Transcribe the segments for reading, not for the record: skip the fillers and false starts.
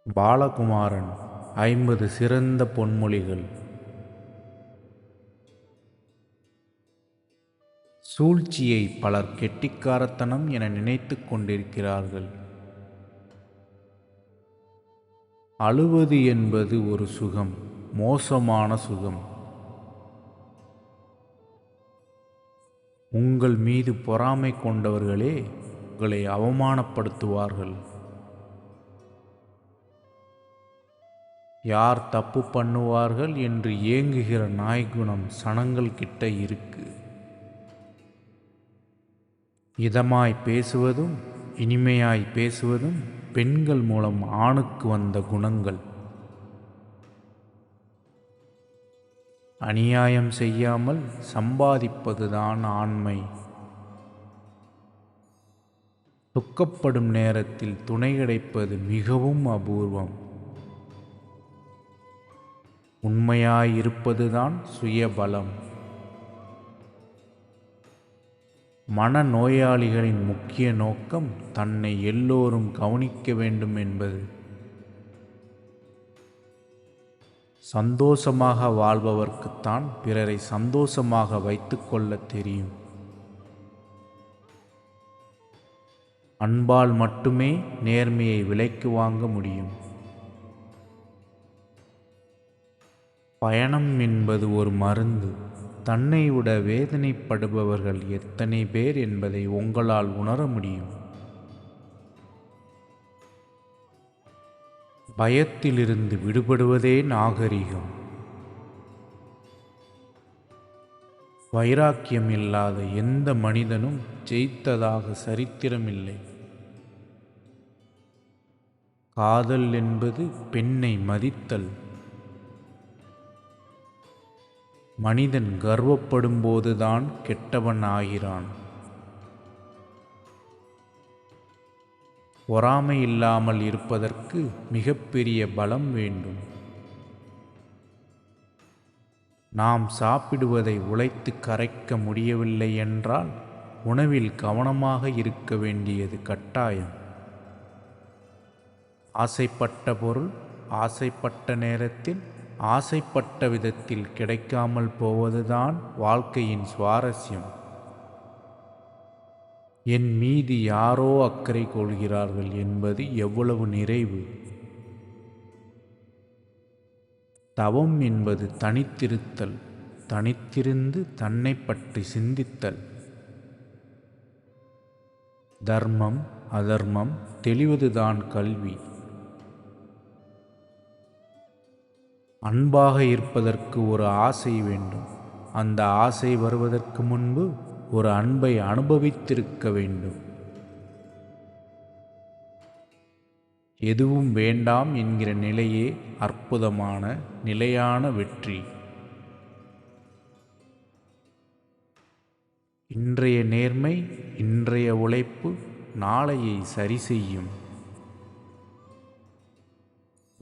பாலகுமாரன் 50 சிறந்த பொன்மொழிகள். சூழ்ச்சியை பலர் கெட்டிக்காரத்தனம் என நினைத்துக் கொண்டிருக்கிறார்கள். அழுவது என்பது ஒரு சுகம், மோசமான சுகம். உங்கள் மீது பொறாமை கொண்டவர்களே உங்களை அவமானப்படுத்துவார்கள். யார் தப்பு பண்ணுவார்கள் என்று ஏங்குகிற நாய்க்குணம் சனங்கள் கிட்ட இருக்கு. இதமாய் பேசுவதும் இனிமையாய் பேசுவதும் பெண்கள் மூலம் ஆணுக்கு வந்த குணங்கள். அநியாயம் செய்யாமல் சம்பாதிப்பதுதான் ஆண்மை. துக்கப்படும் நேரத்தில் துணை கிடைப்பது மிகவும் அபூர்வம். உண்மையாயிருப்பதுதான் சுயபலம். மனநோயாளிகளின் முக்கிய நோக்கம் தன்னை எல்லோரும் கவனிக்க வேண்டும் என்பது. சந்தோஷமாக வாழ்பவர்க்குத்தான் பிறரை சந்தோஷமாக வைத்துக்கொள்ள தெரியும். அன்பால் மட்டுமே நேர்மையை விலைக்கு வாங்க முடியும். பயணம் என்பது ஒரு மருந்து. தன்னை விட வேதனைப்படுபவர்கள் எத்தனை பேர் என்பதை உங்களால் உணர முடியும். பயத்திலிருந்து விடுபடுவதே நாகரிகம். வைராக்கியம் இல்லாத எந்த மனிதனும் ஜெயித்ததாக சரித்திரமில்லை. காதல் என்பது பெண்ணை மதித்தல். மனிதன் கர்வப்படும்போதுதான் கெட்டவன் ஆகிறான். பொறாமை இல்லாமல் இருப்பதற்கு மிகப்பெரிய பலம் வேண்டும். நாம் சாப்பிடுவதை உழைத்து கரைக்க முடியவில்லை என்றால் உணவில் கவனமாக இருக்க வேண்டியது கட்டாயம். ஆசைப்பட்ட பொருள் ஆசைப்பட்ட நேரத்தில் ஆசைப்பட்ட விதத்தில் கிடைக்காமல் போவதுதான் வாழ்க்கையின் சுவாரஸ்யம். என் மீது யாரோ அக்கறை கொள்கிறார்கள் என்பது எவ்வளவு நிறைவு. தவம் என்பது தனித்திருத்தல், தனித்திருந்து தன்னை பற்றி சிந்தித்தல். தர்மம் அதர்மம் தெளிவதுதான் கல்வி. அன்பாக இருப்பதற்கு ஒரு ஆசை வேண்டும். அந்த ஆசை வருவதற்கு முன்பு ஒரு அன்பை அனுபவித்திருக்க வேண்டும். எதுவும் வேண்டாம் என்கிற நிலையே அற்புதமான நிலையான வெற்றி. இன்றைய நேர்மை, இன்றைய உழைப்பு நாளையை சரி செய்யும்.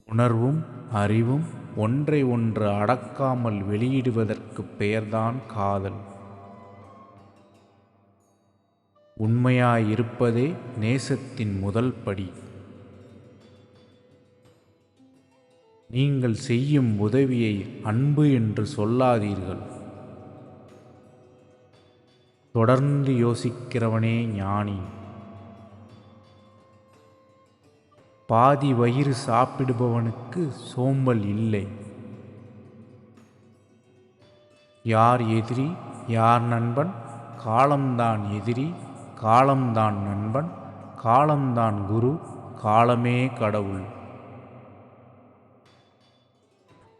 உணர்வும் அறிவும் ஒன்றை ஒன்று அடக்காமல் வெளியிடுவதற்கு பெயர்தான் காதல். உண்மையாயிருப்பதே நேசத்தின் முதல் படி. நீங்கள் செய்யும் உதவியை அன்பு என்று சொல்லாதீர்கள். தொடர்ந்து யோசிக்கிறவனே ஞானி. பாதி வயிறு சாப்பிடுபவனுக்கு சோம்பல் இல்லை. யார் எதிரி யார் நண்பன்? காலம்தான் எதிரி, காலம்தான் நண்பன், காலம்தான் குரு, காலமே கடவுள்.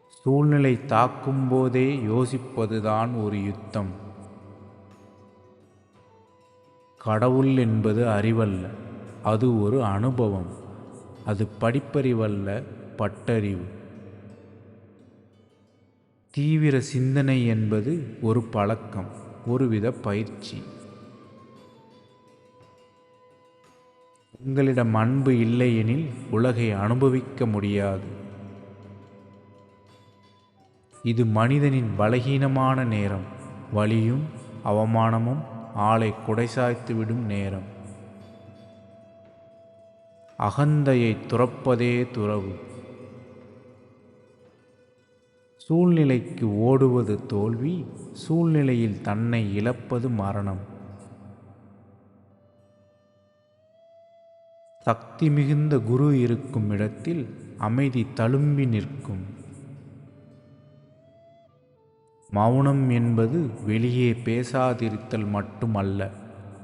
சூழ்நிலை தாக்கும் போதே யோசிப்பதுதான் ஒரு யுத்தம். கடவுள் என்பது அறிவல்ல, அது ஒரு அனுபவம். அது படிப்பறிவல்ல, பட்டறிவு. தீவிர சிந்தனை என்பது ஒரு பழக்கம், ஒருவித பயிற்சி. உங்களிடம் அன்பு இல்லையெனில் உலகை அனுபவிக்க முடியாது. இது மனிதனின் பலகீனமான நேரம். வலியும் அவமானமும் ஆளை குடைசாய்த்துவிடும் நேரம். அகந்தையை துறப்பதே துறவு. சூழ்நிலைக்கு ஓடுவது தோல்வி, சூழ்நிலையில் தன்னை இழப்பது மரணம். சக்தி மிகுந்த குரு இருக்கும் இடத்தில் அமைதி தழும்பி நிற்கும். மௌனம் என்பது வெளியே பேசாதிருத்தல் மட்டுமல்ல,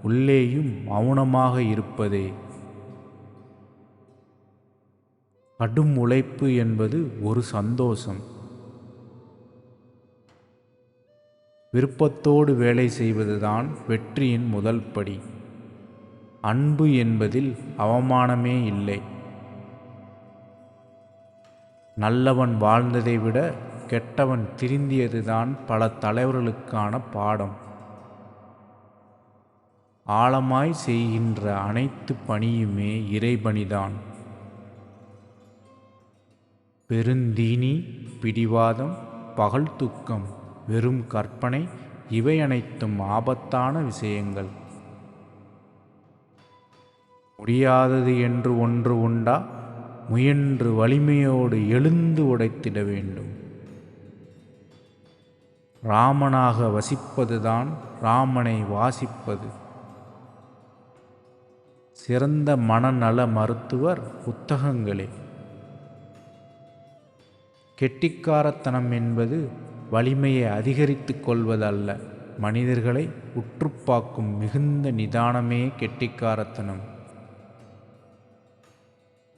உள்ளேயும் மௌனமாக இருப்பதே. கடும் உழைப்பு என்பது ஒரு சந்தோஷம். விருப்பத்தோடு வேலை செய்வதுதான் வெற்றியின் முதல் படி. அன்பு என்பதில் அவமானமே இல்லை. நல்லவன் வாழ்ந்ததை விட கெட்டவன் திருந்தியதுதான் பல தலைவர்களுக்கான பாடம். ஆழமாய் செய்கின்ற அனைத்து பணியுமே இறைபணிதான். பெருந்தீனி, பிடிவாதம், பகல் தூக்கம், வெறும் கற்பனை, இவை அனைத்தும் ஆபத்தான விஷயங்கள். முடியாதது என்று ஒன்று உண்டா? முயன்று வலிமையோடு எழுந்து உடைத்திட வேண்டும். ராமனாக வசிப்பதுதான் ராமனை வாசிப்பது. சிறந்த மனநல மருத்துவர் புத்தகங்களே. கெட்டிக்காரத்தனம் என்பது வலிமையை அதிகரித்து கொள்வதல்ல, மனிதர்களை உற்றுப்பார்க்கும் மிகுந்த நிதானமே கெட்டிக்காரத்தனம்.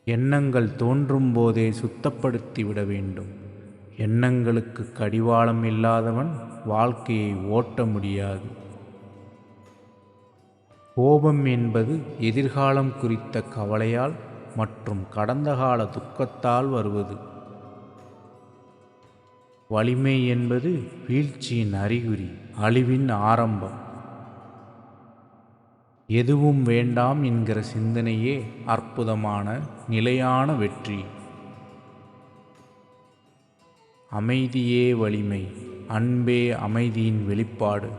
எண்ணங்கள் தோன்றும் போதே சுத்தப்படுத்தி விட வேண்டும். எண்ணங்களுக்கு கடிவாளம் இல்லாதவன் வாழ்க்கையை ஓட்ட முடியாது. கோபம் என்பது எதிர்காலம் குறித்த கவலையால் மற்றும் கடந்த கால துக்கத்தால் வருவது. வலிமை என்பது வீழ்ச்சியின் அறிகுறி, அழிவின் ஆரம்பம். எதுவும் வேண்டாம் என்கிற சிந்தனையே அற்புதமான நிலையான வெற்றி. அமைதியே வலிமை, அன்பே அமைதியின் வெளிப்பாடு.